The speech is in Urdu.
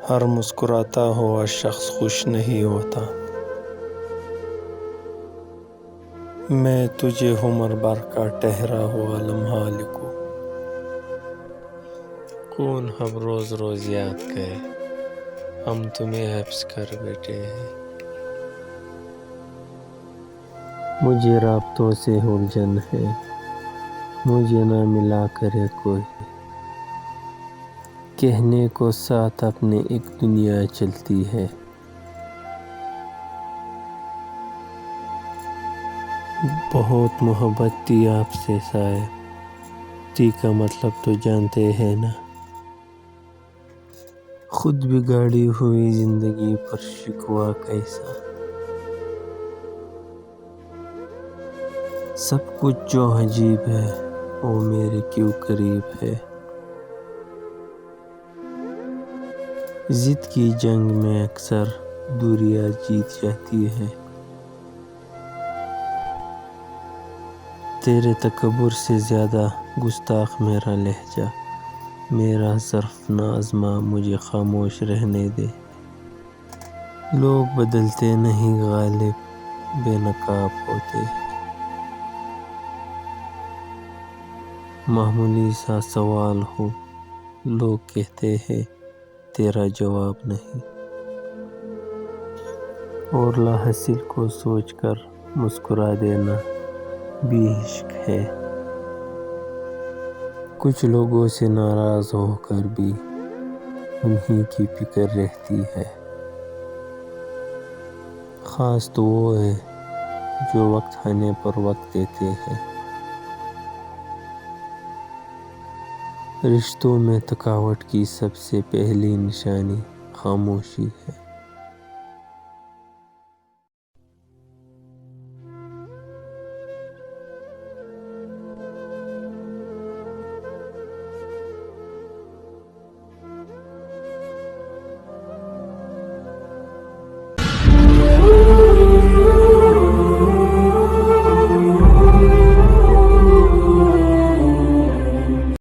ہر مسکراتا ہوا شخص خوش نہیں ہوتا۔ میں تجھے عمر بھر کا ٹھہرا ہوا لمحہ لکھوں۔ کون ہم روز روز یاد کرے، ہم تمہیں حفظ کر بیٹھے ہیں۔ مجھے رابطوں سے الجھن ہے، مجھے نہ ملا کرے کوئی، کہنے کو ساتھ اپنے ایک دنیا چلتی ہے۔ بہت محبت تھی آپ سے صاحب، تھی کا مطلب تو جانتے ہیں نا۔ خود بگاڑی ہوئی زندگی پر شکوہ کیسا، سب کچھ جو عجیب ہے وہ میرے کیوں قریب ہے۔ ضد کی جنگ میں اکثر دوریاں جیت جاتی ہے۔ تیرے تکبر سے زیادہ گستاخ میرا لہجہ، میرا ظرف نہ آزما مجھے خاموش رہنے دے۔ لوگ بدلتے نہیں غالب، بے نقاب ہوتے۔ معمولی سا سوال ہو، لوگ کہتے ہیں تیرا جواب نہیں، اور لاحاصل کو سوچ کر مسکرا دینا بھی عشق ہے۔ کچھ لوگوں سے ناراض ہو کر بھی انہی کی فکر رہتی ہے۔ خاص تو وہ ہے جو وقت آنے پر وقت دیتے ہیں۔ رشتوں میں تھکاوٹ کی سب سے پہلی نشانی خاموشی ہے۔